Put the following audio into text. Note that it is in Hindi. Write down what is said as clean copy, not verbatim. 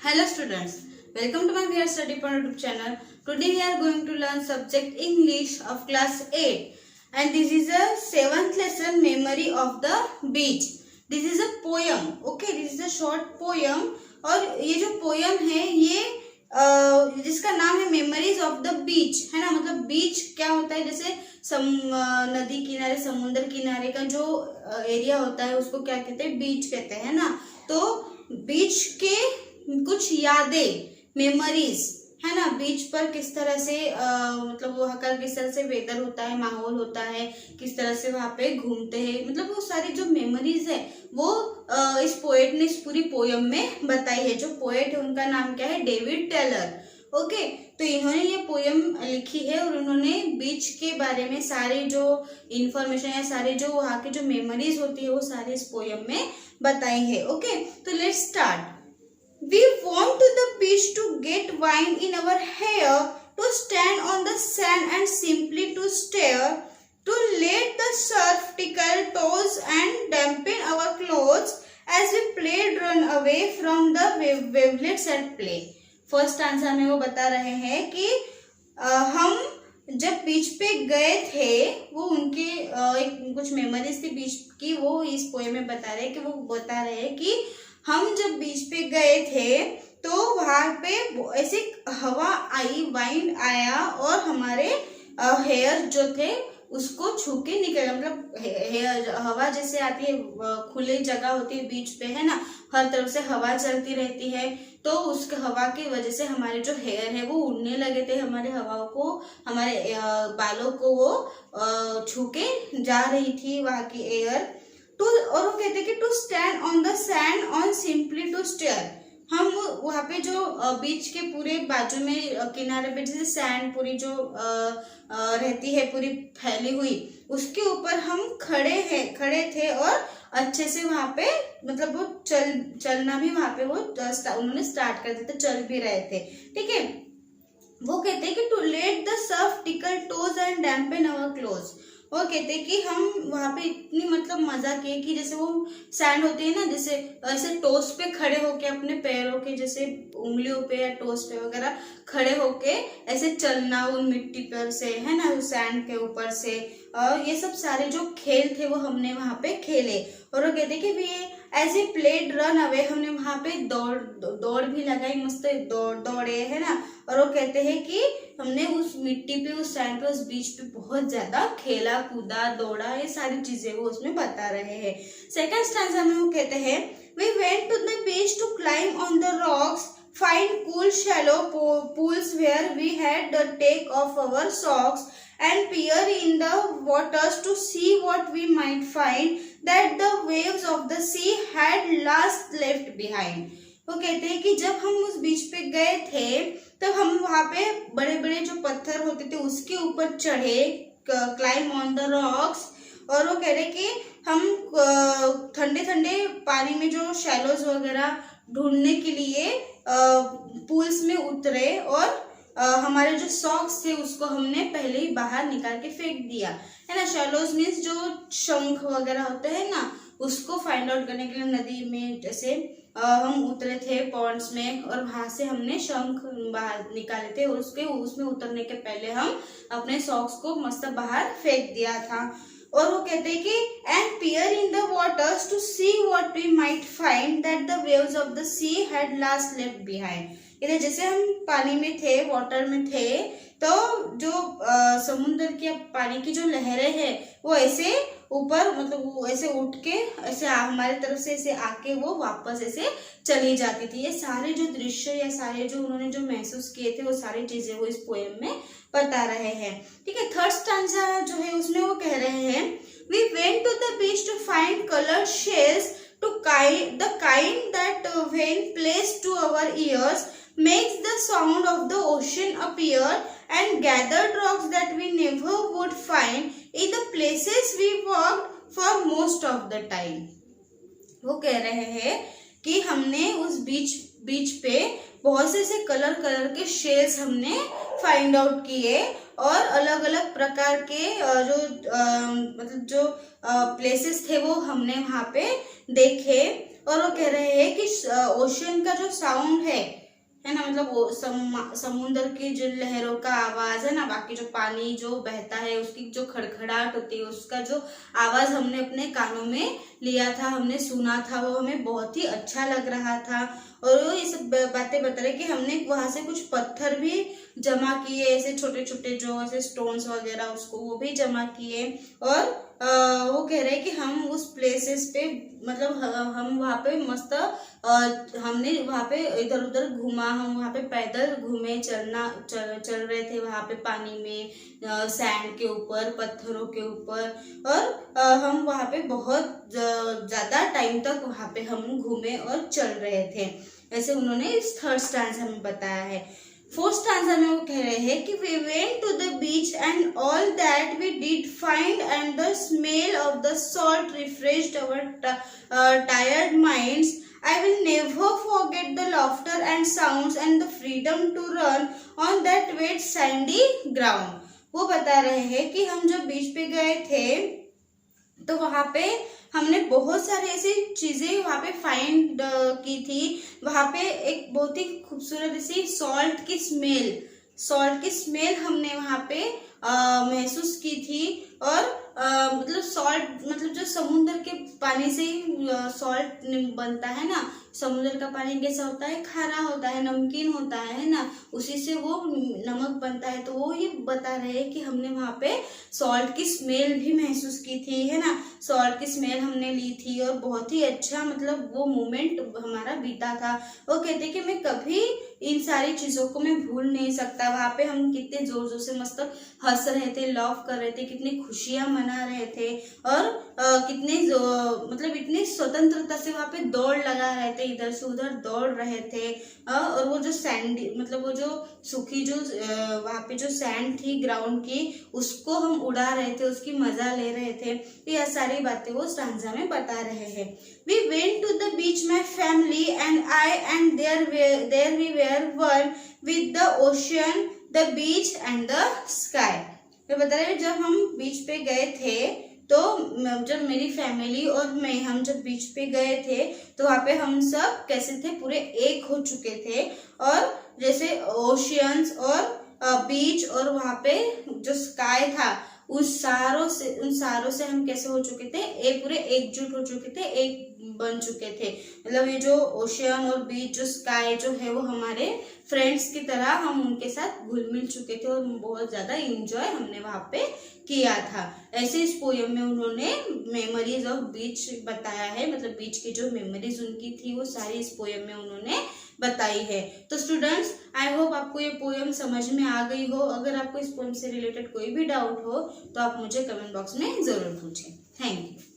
Hello students, welcome to my VR Study Point YouTube channel. Today we are going to learn subject English of class 8 and this is a 7th lesson Memory of the Beach. This is a poem, okay, this is a short poem और ये जो poem है ये जिसका नाम है मेमोरीज ऑफ द बीच है ना। मतलब बीच क्या होता है, जैसे नदी किनारे समुद्र किनारे का जो एरिया होता है उसको क्या कहते हैं, बीच कहते हैं ना। तो बीच के कुछ यादें, मेमोरीज है ना, बीच पर किस तरह से मतलब वहाँ का किस तरह से वेदर होता है, माहौल होता है, किस तरह से वहाँ पे घूमते हैं, मतलब वो सारी जो मेमोरीज है वो इस पोएट ने इस पूरी पोयम में बताई है। जो पोएट है उनका नाम क्या है, डेविड टेलर। ओके, तो इन्होंने ये पोयम लिखी है और उन्होंने बीच के बारे में सारी जो इंफॉर्मेशन या सारी जो वहाँ की जो मेमोरीज होती है वो सारी इस पोयम में बताई है। ओके, तो let's start. We want to the beach to get wine in our hair, to stand on the sand and simply to stare, to let the surf tickle toes and dampen our clothes as we played run away from the wavelets at play. First answer में वो बता रहे हैं कि हम जब बीच पे गए थे वो उनके एक कुछ मेमोरीज थी बीच की, वो इस पोएम में बता रहे हैं कि वो बता रहे हैं कि हम जब बीच पे गए थे तो वहां पे ऐसे हवा आई, वाइंड आया और हमारे हेयर जो थे उसको छू के निकल, मतलब हेयर हवा जैसे आती है, खुली जगह होती है बीच पे है ना, हर तरफ से हवा चलती रहती है, तो उस हवा की वजह से हमारे जो हेयर है वो उड़ने लगे थे, हमारे हवाओं को, हमारे बालों को वो छू के जा रही थी वहां की एयर। तो और वो कहते हैं कि to stand on the sand on simply to stare, हम वहाँ पे जो बीच के पूरे बाजू में किनारे पे जैसे सैंड पूरी जो रहती है पूरी फैली हुई, उसके ऊपर हम खड़े थे और अच्छे से वहाँ पे मतलब वो चलना भी वहाँ पे वो उन्होंने स्टार्ट कर दिया था, चल भी रहे थे। ठीक है, वो कहते हैं कि to let the surf tickle toes and dampen our clothes. वो कहते हैं कि हम वहाँ पे इतनी मतलब मजा किए कि जैसे वो सैंड होती है ना, जैसे ऐसे टोस पे खड़े होके अपने पैरों के जैसे उंगलियों पे या टोस पे वगैरह खड़े होके ऐसे चलना उन मिट्टी पर से है ना, उस सैंड के ऊपर से, और ये सब सारे जो खेल थे वो हमने वहाँ पे खेले। और वो कहते कि भी as a played run away, हमने वहाँ पे दौड़ भी लगाई, मस्त दौड़े है ना। और वो कहते हैं कि हमने उस मिट्टी पे, उस सैंड पे, उस बीच पे बहुत ज्यादा खेला कूदा दौड़ा, ये सारी चीजें वो उसमें बता रहे हैं। सेकंड स्टैंजा में वो कहते हैं we went to the beach to climb on the rocks, find cool shallow pools where we had the take off our socks and peer in the waters to see what we might find that the waves of the sea had last left behind. वो कहते हैं कि जब हम उस बीच पे गए थे तब हम वहाँ पे बड़े बड़े जो पत्थर होते थे उसके ऊपर चढ़े, क्लाइम ऑन द रॉक्स, और वो कह रहे कि हम ठंडे ठंडे पानी में जो शैलोज वगैरह ढूंढने के लिए पूल्स में उतरे और हमारे जो सॉक्स थे उसको हमने पहले ही बाहर निकाल के फेंक दिया है ना। शैलोज मीन्स जो शंख वगैरह होते हैं ना, उसको फाइंड आउट करने के लिए नदी में जैसे हम उतरे थे पॉन्ड्स में और वहां से हमने शंख बाहर निकाले थे और उसमें उतरने के पहले हम अपने सॉक्स को मस्त बाहर फेंक दिया था। और वो कहते हैं कि and peer in the waters to see what we might find that the waves of the sea had last left behind. इधर जैसे हम पानी में थे, वाटर में थे, तो जो समुद्र के पानी की जो लहरें हैं वो ऐसे ऊपर मतलब वो ऐसे उठ के ऐसे हमारी तरफ से ऐसे आके वो वापस ऐसे चली जाती थी। ये सारे जो दृश्य या सारे जो उन्होंने जो महसूस किए थे वो सारी चीजें वो इस पोएम में बता रहे हैं। ठीक है, थर्ड स्टैंजा जो है उसमें वो कह रहे हैं we went to the beach to find colour shells to the kind that when placed to our ears makes the sound of the ocean appear and gathered rocks that we never would find in the places we walked for most of the time. वो कह रहे हैं कि हमने उस बीच पे बहुत से ऐसे कलर के शेल्स हमने फाइंड आउट किए और अलग अलग प्रकार के जो मतलब जो प्लेसेस थे वो हमने वहाँ पे देखे और वो कह रहे हैं कि ओशियन का जो साउंड है ना, मतलब समुद्र की जो लहरों का आवाज है ना, बाकी जो पानी जो बहता है उसकी जो खड़खड़ाहट होती है, उसका जो आवाज हमने अपने कानों में लिया था, हमने सुना था, वो हमें बहुत ही अच्छा लग रहा था। और वो ये सब बातें बता रहे कि हमने वहां से कुछ पत्थर भी जमा किए, ऐसे छोटे छोटे जो ऐसे स्टोन्स वगैरह, उसको वो भी जमा किए। और वो कह रहे हैं कि हम उस प्लेसेस पे, मतलब हम वहाँ पे मस्त हमने वहाँ पे इधर उधर घूमा, हम वहाँ पे पैदल घूमे, चल रहे थे वहाँ पे पानी में, सैंड के ऊपर, पत्थरों के ऊपर। और हम वहाँ पे बहुत ज्यादा टाइम तक वहाँ पे हम घूमे और चल रहे थे। ऐसे उन्होंने इस थर्ड स्टैंजा में बताया है। फोर्थ स्टैंजा में वो कह रहे हैं कि we went to the beach and all that we did find and the smell of the salt refreshed our tired minds. I will never forget the laughter and sounds and the freedom to run on that wet sandy ground. वो बता रहे हैं कि हम जब बीच पे गए थे तो वहां पे हमने बहुत सारे ऐसी चीजें वहां पे फाइंड की थी। वहां पे एक बहुत ही खूबसूरत सी सॉल्ट की स्मेल हमने वहां पे महसूस की थी। और मतलब सॉल्ट, मतलब जो समुद्र के पानी से ही सॉल्ट बनता है ना, समुद्र का पानी कैसा होता है, खारा होता है, नमकीन होता है ना, उसी से वो नमक बनता है। तो वो ये बता रहे हैं कि हमने वहां पे सॉल्ट की स्मेल भी महसूस की थी, है ना, सॉल्ट की स्मेल हमने ली थी और बहुत ही अच्छा मतलब वो मोमेंट हमारा बीता था। वो कहते कि मैं कभी इन सारी चीजों को मैं भूल नहीं सकता। वहां पे हम कितने जोर जोर से मस्त हंस रहे थे, लव कर रहे थे, कितनी खुशियां मना रहे थे और कितने मतलब इतनी स्वतंत्रता से वहां पे दौड़ लगा रहे थे, इधर से उधर दौड़ रहे थे। और वो जो सैंडी, मतलब वो जो सूखी जो वहां पे जो सैंड थी ग्राउंड की, उसको हम उड़ा रहे थे, उसकी मजा ले रहे थे। तो यह सारी बातें वो स्टैंजा में बता रहे हैं। We went to the beach, my family and I, and there we were one with the ocean, the beach and the sky. तो बता रहे जब हम बीच पे गए थे तो जब मेरी फैमिली और मैं, हम जब बीच पे गए थे तो वहाँ पे हम सब कैसे थे, पूरे एक हो चुके थे। और जैसे ओशियंस और बीच और वहाँ पे जो स्काई था, उन सारों से हम कैसे हो चुके थे, एक पूरे एकजुट हो चुके थे, एक बन चुके थे। मतलब ये जो ओशियन और बीच, जो स्काई जो है, वो हमारे फ्रेंड्स की तरह हम उनके साथ घुल मिल चुके थे और बहुत ज्यादा एंजॉय हमने वहां पे किया था। ऐसे इस पोयम में उन्होंने मेमोरीज ऑफ बीच बताया है, मतलब बीच की जो मेमोरीज उनकी थी वो सारी इस पोयम में उन्होंने बताई है। तो स्टूडेंट्स, आई होप आपको ये पोयम समझ में आ गई हो। अगर आपको इस पोयम से रिलेटेड कोई भी डाउट हो तो आप मुझे कमेंट बॉक्स में जरूर पूछें। Thank you.